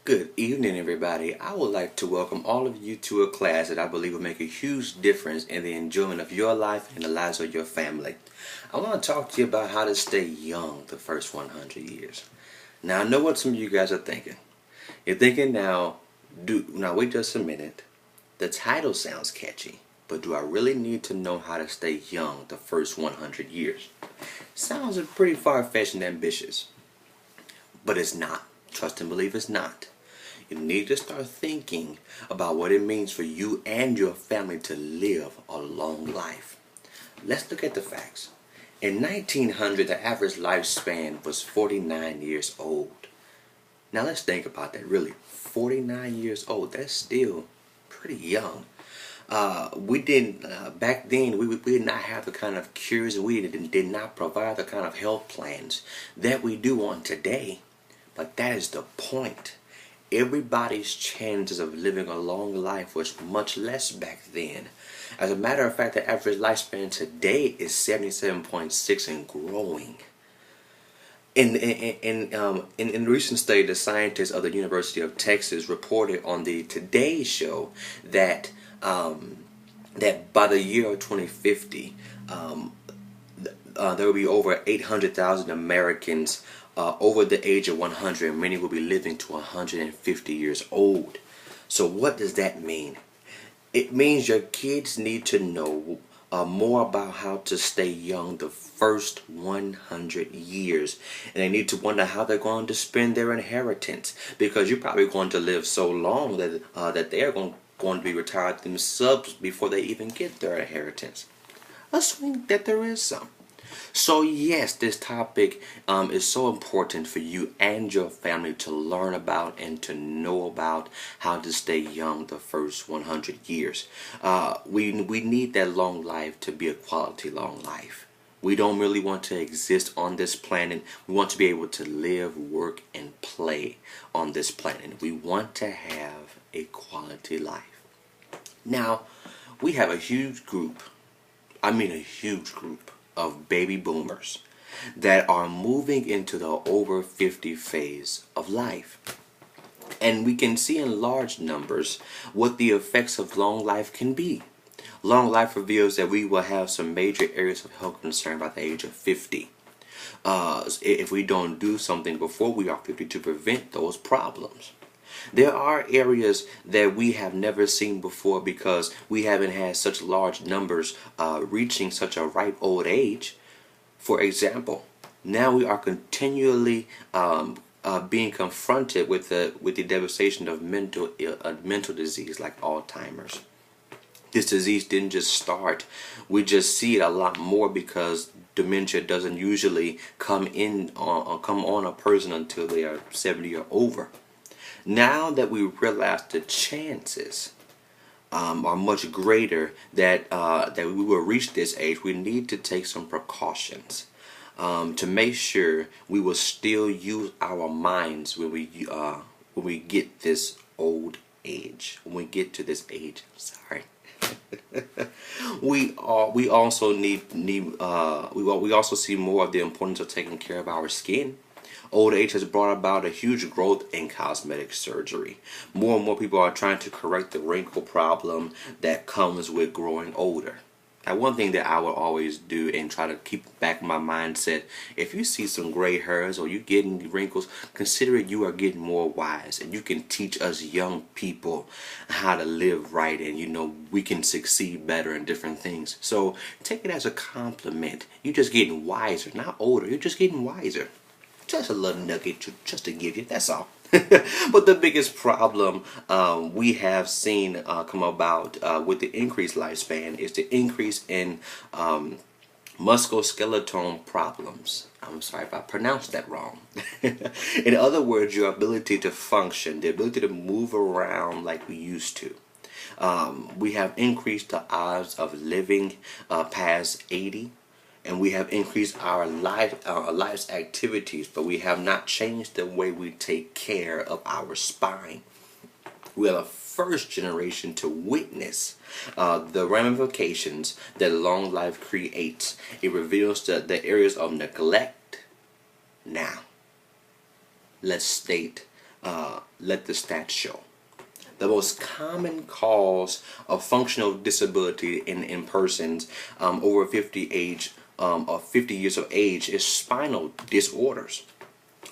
Good evening, everybody. I would like to welcome all of you to a class that I believe will make a huge difference in the enjoyment of your life and the lives of your family. I want to talk to you about how to stay young the first 100 years. Now, I know what some of you guys are thinking. You're thinking now, wait just a minute. The title sounds catchy, but do I really need to know how to stay young the first 100 years? Sounds pretty far-fetched and ambitious, but it's not. Trust and believe it's not. You need to start thinking about what it means for you and your family to live a long life. Let's look at the facts. In 1900, the average lifespan was 49 years old. Now let's think about that, really. 49 years old, that's still pretty young. Back then, we did not have the kind of cures, and we did not provide the kind of health plans that we do on today. But that is the point. Everybody's chances of living a long life was much less back then. As a matter of fact, the average lifespan today is 77.6 and growing. In a recent study, the scientists of the University of Texas reported on the Today Show that by the year of 2050, there will be over 800,000 Americans over the age of 100, and many will be living to 150 years old. So what does that mean? It means your kids need to know more about how to stay young the first 100 years. And they need to wonder how they're going to spend their inheritance, because you're probably going to live so long that they're going to be retired themselves before they even get their inheritance. Assuming that there is some. So yes, this topic is so important for you and your family to learn about and to know about how to stay young the first 100 years. We need that long life to be a quality long life. We don't really want to exist on this planet. We want to be able to live, work, and play on this planet. We want to have a quality life. Now, we have a huge group, of baby boomers that are moving into the over 50 phase of life. And we can see in large numbers what the effects of long life can be. Long life reveals that we will have some major areas of health concern by the age of 50. If we don't do something before we are 50 to prevent those problems. There are areas that we have never seen before because we haven't had such large numbers reaching such a ripe old age. For example, now we are continually being confronted with the devastation of mental disease like Alzheimer's. This disease didn't just start. We just see it a lot more because dementia doesn't usually come on a person until they are 70 or over. Now that we realize the chances are much greater that we will reach this age, we need to take some precautions to make sure we will still use our minds when we get this old age. When we get to this age, sorry. we also see more of the importance of taking care of our skin. Old age has brought about a huge growth in cosmetic surgery. More and more people are trying to correct the wrinkle problem that comes with growing older. Now, one thing that I will always do and try to keep back my mindset, if you see some gray hairs or you getting wrinkles, consider it you are getting more wise, and you can teach us young people how to live right, and we can succeed better in different things. So take it as a compliment. You're just getting wiser, not older. You're just getting wiser. Just a little nugget just to give you, that's all. But the biggest problem we have seen come about with the increased lifespan is the increase in musculoskeletal problems. I'm sorry if I pronounced that wrong. In other words, your ability to function, the ability to move around like we used to. We have increased the odds of living past 80. And we have increased our life's activities, but we have not changed the way we take care of our spine. We are the first generation to witness the ramifications that long life creates. It reveals the areas of neglect. Now, let's state let the stats show. The most common cause of functional disability in persons over 50 age of 50 years of age is spinal disorders.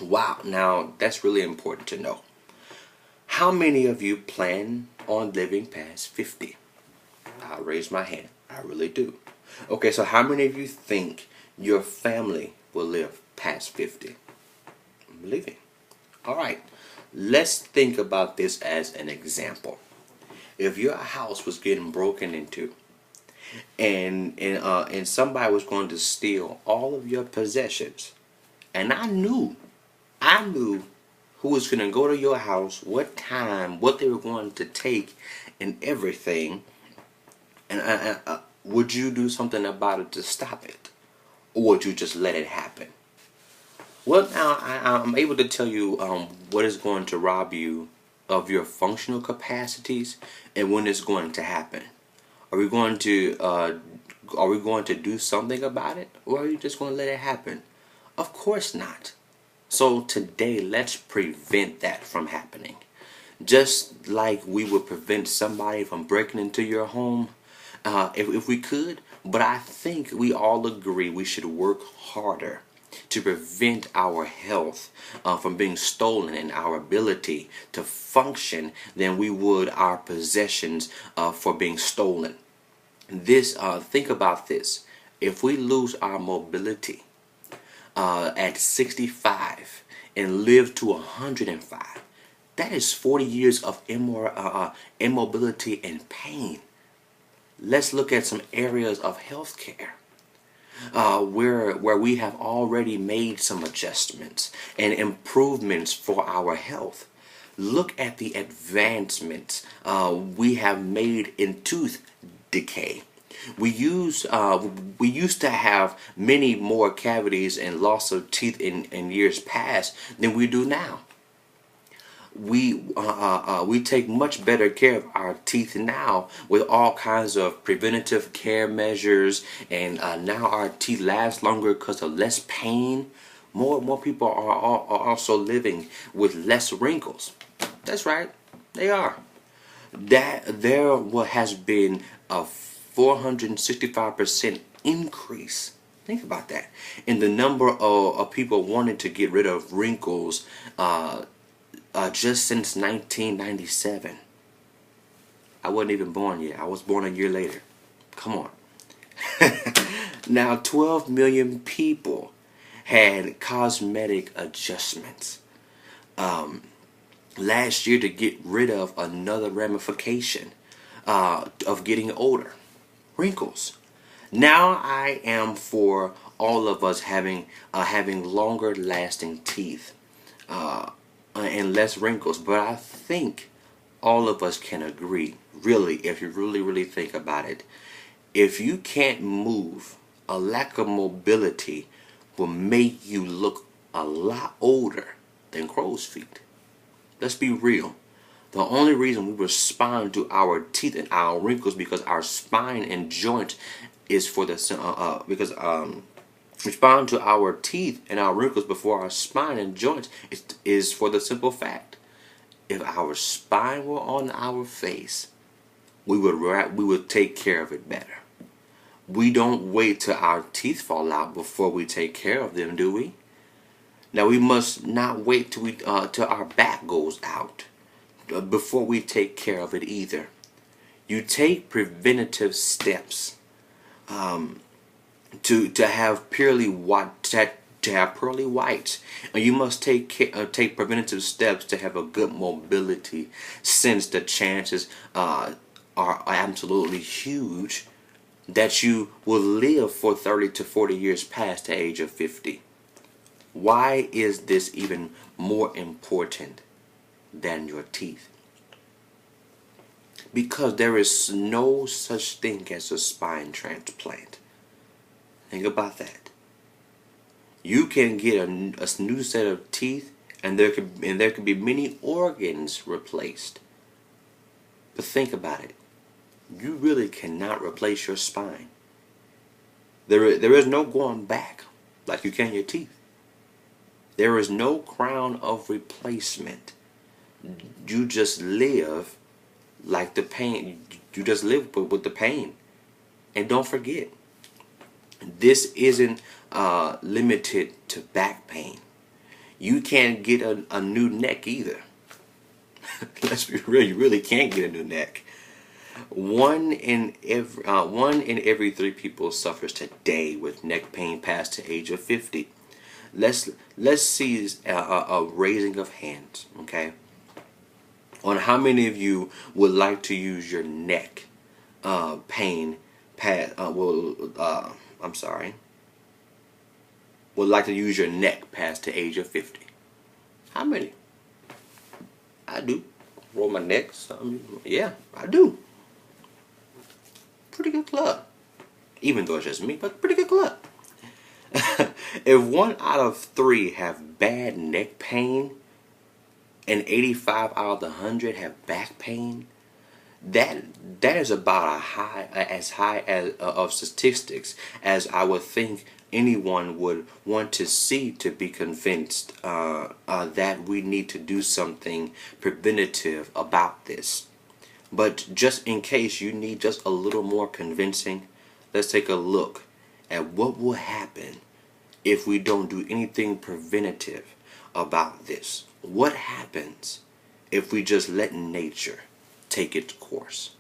Wow, now that's really important to know. How many of you plan on living past 50? I'll raise my hand. I really do. Okay, so how many of you think your family will live past 50? I'm believing. All right, let's think about this as an example. If your house was getting broken into and somebody was going to steal all of your possessions, and I knew who was going to go to your house, what time, what they were going to take, and everything, and would you do something about it to stop it, or would you just let it happen? Well, now I'm able to tell you what is going to rob you of your functional capacities and when it's going to happen. Are we going to do something about it, or are you just going to let it happen? Of course not. So today, let's prevent that from happening. Just like we would prevent somebody from breaking into your home, if we could. But I think we all agree we should work harder to prevent our health from being stolen and our ability to function than we would our possessions for being stolen. Think about this. If we lose our mobility at 65 and live to 105, that is 40 years of immobility and pain. Let's look at some areas of health care where we have already made some adjustments and improvements for our health. Look at the advancements we have made in tooth decay. We used to have many more cavities and loss of teeth in years past than we do now. We take much better care of our teeth now with all kinds of preventative care measures, and now our teeth last longer because of less pain. More people are also living with less wrinkles. That's right, they are. There has been a 465% increase. Think about that in the number of people wanting to get rid of wrinkles just since 1997. I wasn't even born yet. I was born a year later. Come on. Now 12 million people had cosmetic adjustments last year to get rid of another ramification of getting older. Wrinkles. Now I am for all of us having longer lasting teeth and less wrinkles, but I think all of us can agree, really, if you really think about it, if you can't move, a lack of mobility will make you look a lot older than crow's feet. Let's be real. The only reason we respond to our teeth and our wrinkles because our spine and joint is for the respond to our teeth and our wrinkles before our spine and joints is for the simple fact: if our spine were on our face, we would take care of it better. We don't wait till our teeth fall out before we take care of them, do we? Now we must not wait till our back goes out before we take care of it either. You take preventative steps to have pearly whites, and you must take preventative steps to have a good mobility, since the chances are absolutely huge that you will live for 30 to 40 years past the age of 50. Why is this even more important than your teeth? Because there is no such thing as a spine transplant. Think about that. You can get a new set of teeth, and there could be many organs replaced. But think about it. You really cannot replace your spine. There is no going back like you can your teeth. There is no crown of replacement You just live like the pain. You just live with the pain. And don't forget, this isn't limited to back pain. You can't get a new neck either. Let's be real, you really can't get a new neck. One in every 3 people suffers today with neck pain past the age of 50. Let's see a raising of hands, okay? On how many of you would like to use your neck pain would like to use your neck past the age of 50? How many? I do. Roll my neck. Yeah, I do. Pretty good club. Even though it's just me, but pretty good club. If 1 out of 3 have bad neck pain and 85 out of the 100 have back pain, that is about as high as of statistics as I would think anyone would want to see to be convinced that we need to do something preventative about this. But just in case you need just a little more convincing, let's take a look at what will happen if we don't do anything preventative about this. What happens if we just let nature take its course?